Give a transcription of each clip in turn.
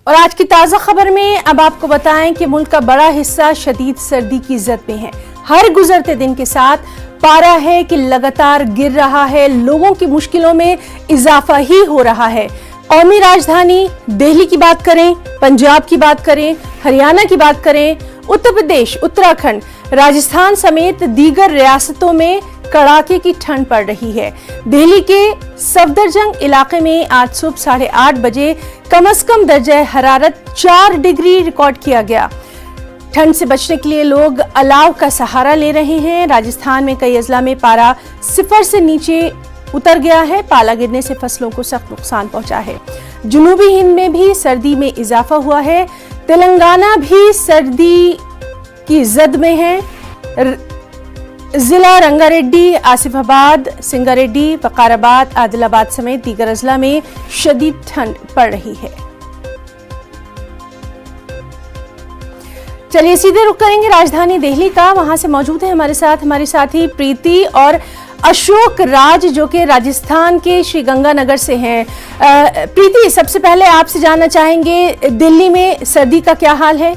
और आज की ताजा खबर में अब आपको बताएं कि मुल्क का बड़ा हिस्सा शदीद सर्दी की जद में है। हर गुजरते दिन के साथ पारा है कि लगातार गिर रहा है, लोगों की मुश्किलों में इजाफा ही हो रहा है। कौमी राजधानी दिल्ली की बात करें, पंजाब की बात करें, हरियाणा की बात करें, उत्तर प्रदेश, उत्तराखंड, राजस्थान समेत दीगर रियासतों में कड़ाके की ठंड पड़ रही है। दिल्ली के सफदरजंग इलाके में आज सुबह 8:30 बजे कम से कम दर्जा हरारत 4 डिग्री रिकॉर्ड किया गया। ठंड से बचने के लिए लोग अलाव का सहारा ले रहे हैं। राजस्थान में कई अजला में पारा 0 से नीचे उतर गया है। पाला गिरने से फसलों को सख्त नुकसान पहुंचा है। जुनूबी हिंद में भी सर्दी में इजाफा हुआ है। तेलंगाना भी सर्दी की जद में है। जिला रंगारेड्डी, आसिफाबाद, सिंगारेड्डी, वकाराबाद, आदिलाबाद समेत दीगर अजला में शदीद ठंड पड़ रही है। चलिए सीधे रुख करेंगे राजधानी दिल्ली का। वहां से मौजूद है हमारे साथ हमारी साथी प्रीति और अशोक राज, जो कि राजस्थान के श्रीगंगानगर से हैं। प्रीति, सबसे पहले आपसे जानना चाहेंगे दिल्ली में सर्दी का क्या हाल है?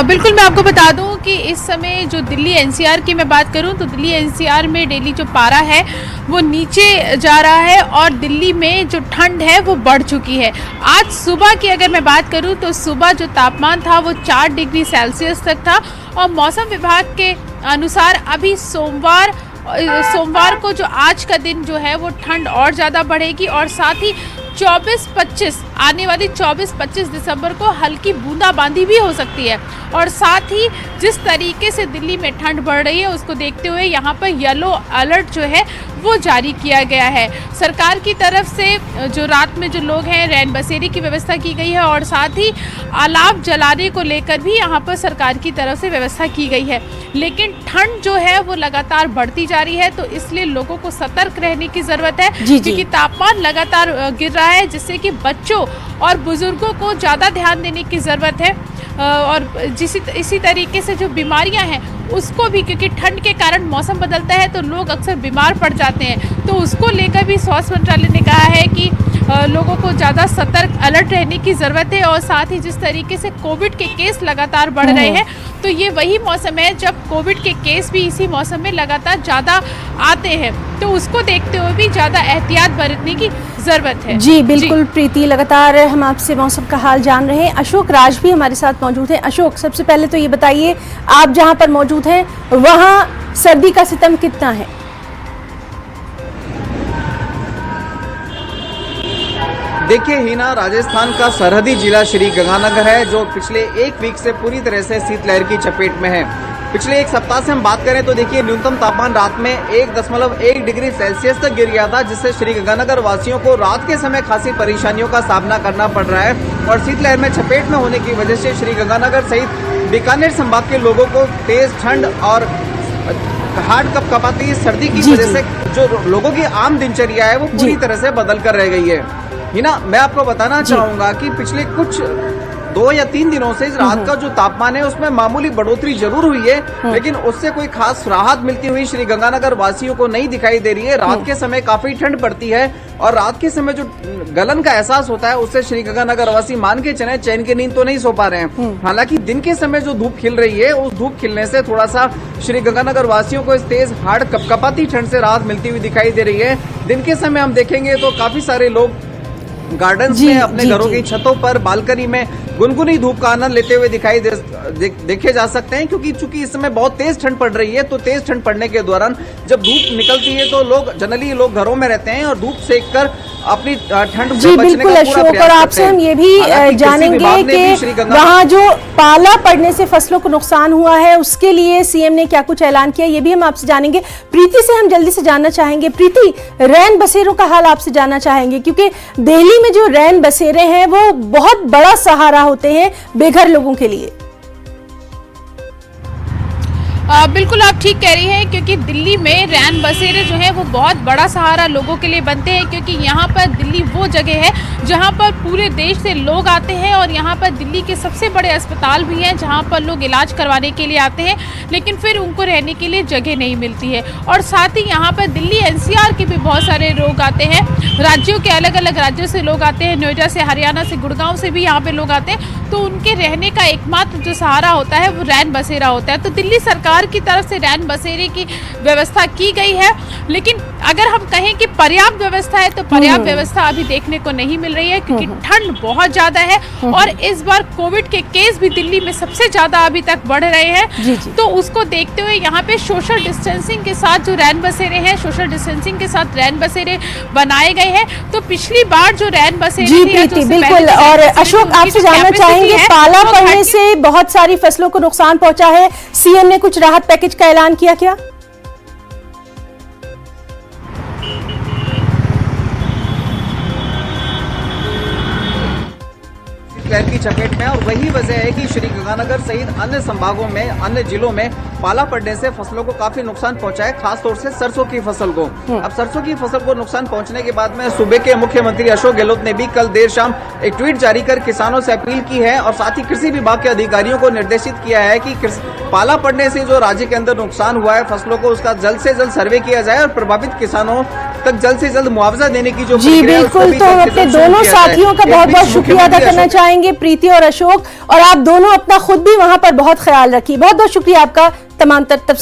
बिल्कुल, मैं आपको बता दूं कि इस समय जो दिल्ली एनसीआर की मैं बात करूं तो दिल्ली एनसीआर में डेली जो पारा है वो नीचे जा रहा है और दिल्ली में जो ठंड है वो बढ़ चुकी है। आज सुबह की अगर मैं बात करूं तो सुबह जो तापमान था वो 4 डिग्री सेल्सियस तक था और मौसम विभाग के अनुसार अभी सोमवार को जो आज का दिन जो है वो ठंड और ज़्यादा बढ़ेगी और साथ ही 24-25 आने वाली 24-25 दिसंबर को हल्की बूंदाबांदी भी हो सकती है। और साथ ही जिस तरीके से दिल्ली में ठंड बढ़ रही है उसको देखते हुए यहाँ पर येलो अलर्ट जो है वो जारी किया गया है। सरकार की तरफ से जो रात में जो लोग हैं रैन बसेरी की व्यवस्था की गई है और साथ ही अलाव जलाने को लेकर भी यहाँ पर सरकार की तरफ से व्यवस्था की गई है। लेकिन ठंड जो है वो लगातार बढ़ती जा रही है तो इसलिए लोगों को सतर्क रहने की ज़रूरत है क्योंकि तापमान लगातार गिर रहा है, जिससे कि बच्चों और बुजुर्गों को ज़्यादा ध्यान देने की ज़रूरत है। और इसी तरीके से जो बीमारियां हैं उसको भी, क्योंकि ठंड के कारण मौसम बदलता है तो लोग अक्सर बीमार पड़ जाते हैं, तो उसको लेकर भी स्वास्थ्य मंत्रालय ने कहा है कि लोगों को ज़्यादा सतर्क अलर्ट रहने की ज़रूरत है। और साथ ही जिस तरीके से कोविड के केस लगातार बढ़ रहे हैं तो ये वही मौसम है जब कोविड के केस भी इसी मौसम में लगातार ज़्यादा आते हैं, तो उसको देखते हुए भी ज़्यादा एहतियात बरतने की ज़रूरत है। जी बिल्कुल प्रीति, लगातार हम आपसे मौसम का हाल जान रहे हैं। अशोक राज भी हमारे साथ मौजूद हैं। अशोक, सबसे पहले तो ये बताइए, आप जहां पर मौजूद हैं वहां सर्दी का सितम कितना है? देखिए हिना, राजस्थान का सरहदी जिला श्रीगंगानगर है जो पिछले एक वीक से पूरी तरह से शीतलहर की चपेट में है। पिछले एक सप्ताह से हम बात करें तो देखिए न्यूनतम तापमान रात में 1.1 डिग्री सेल्सियस तक गिर गया था, जिससे श्रीगंगानगर वासियों को रात के समय खासी परेशानियों का सामना करना पड़ रहा है। और शीतलहर में चपेट में होने की वजह से श्रीगंगानगर सहित बीकानेर संभाग के लोगों को तेज ठंड और हार्ड कपकपाती सर्दी की वजह से जो लोगों की आम दिनचर्या है वो पूरी तरह से बदल कर रह गई है। हिना, मैं आपको बताना चाहूंगा कि पिछले कुछ 2 या 3 दिनों से रात का जो तापमान है उसमें मामूली बढ़ोतरी जरूर हुई है, लेकिन उससे कोई खास राहत मिलती हुई श्रीगंगानगर वासियों को नहीं दिखाई दे रही है। रात के समय काफी ठंड पड़ती है और रात के समय जो गलन का एहसास होता है उससे श्रीगंगानगर वासी मान के चले चैन की नींद तो नहीं सो पा रहे हैं। हालांकि दिन के समय जो धूप खिल रही है उस धूप खिलने से थोड़ा सा श्रीगंगानगर वासियों को इस तेज हार्ड कपकपाती ठंड से राहत मिलती हुई दिखाई दे रही है। दिन के समय हम देखेंगे तो काफी सारे लोग गार्डन्स में अपने घरों की छतों पर बालकनी में गुनगुनी धूप का आनंद लेते हुए देखे जा सकते हैं, क्योंकि चूंकि इस समय बहुत तेज ठंड पड़ रही है तो तेज ठंड पड़ने के दौरान जब धूप निकलती है तो लोग घरों में रहते हैं और धूप सेक कर अपनी ठंड से बचने का पूरा प्रयास और आपसे हम ये भी जानेंगे कि वहाँ जो पाला पड़ने से फसलों को नुकसान हुआ है उसके लिए सीएम ने क्या कुछ ऐलान किया, ये भी हम आपसे जानेंगे। प्रीति से हम जल्दी से जानना चाहेंगे, प्रीति, रैन बसेरों का हाल आपसे जानना चाहेंगे, क्योंकि दिल्ली में जो रैन बसेरे हैं वो बहुत बड़ा सहारा होते हैं बेघर लोगों के लिए। बिल्कुल आप ठीक कह रही हैं, क्योंकि दिल्ली में रैन बसेरे जो है वो बहुत बड़ा सहारा लोगों के लिए बनते हैं, क्योंकि यहाँ पर दिल्ली वो जगह है जहाँ पर पूरे देश से लोग आते हैं और यहाँ पर दिल्ली के सबसे बड़े अस्पताल भी हैं जहाँ पर लोग इलाज करवाने के लिए आते हैं, लेकिन फिर उनको रहने के लिए जगह नहीं मिलती है। और साथ ही यहाँ पर दिल्ली एनसीआर के भी बहुत सारे लोग आते हैं, राज्यों के अलग अलग राज्यों से लोग आते हैं, नोएडा से, हरियाणा से, गुड़गांव से भी यहाँ पे लोग आते हैं, तो उनके रहने का एकमात्र जो सहारा होता है वो रैन बसेरा होता है। तो दिल्ली सरकार की तरफ से रैन बसेरे की व्यवस्था की गई है, लेकिन अगर हम कहें कि पर्याप्त व्यवस्था है तो पर्याप्त व्यवस्था अभी देखने को नहीं मिल रही है, क्योंकि ठंड बहुत ज्यादा है और इस बार कोविड के केस भी दिल्ली में सबसे ज्यादा अभी तक बढ़ रहे हैं। तो उसको देखते हुए यहाँ पे सोशल डिस्टेंसिंग के साथ जो रैन बसेरे हैं, सोशल डिस्टेंसिंग के साथ रैन बसेरे बनाए गए हैं। तो पिछली बार जो रैन बसेरे बिल्कुल, और अशोक आपसे जानना चाहेंगे, पाला पड़ने से बहुत सारी फसलों को नुकसान पहुंचा है, सीएम ने कुछ राहत पैकेज का ऐलान किया क्या? लहर की चपेट में, और वही वजह है कि श्री गंगानगर सहित अन्य संभागों में, अन्य जिलों में पाला पड़ने से फसलों को काफी नुकसान पहुंचा है, खासतौर से सरसों की फसल को। अब सरसों की फसल को नुकसान पहुंचने के बाद में सूबे के मुख्यमंत्री अशोक गहलोत ने भी कल देर शाम एक ट्वीट जारी कर किसानों से अपील की है और साथ ही कृषि विभाग के अधिकारियों को निर्देशित किया है कि पाला पड़ने से जो राज्य के अंदर नुकसान हुआ है फसलों को, उसका जल्द से जल्द सर्वे किया जाए और प्रभावित किसानों तक जल्द से जल्द मुआवजा देने की जो जी बिल्कुल, तो अपने दोनों साथियों का बहुत बहुत शुक्रिया अदा करना चाहेंगे, प्रीति और अशोक, और आप दोनों अपना खुद भी वहां पर बहुत ख्याल रखिए। बहुत बहुत शुक्रिया आपका तमाम तफसीलात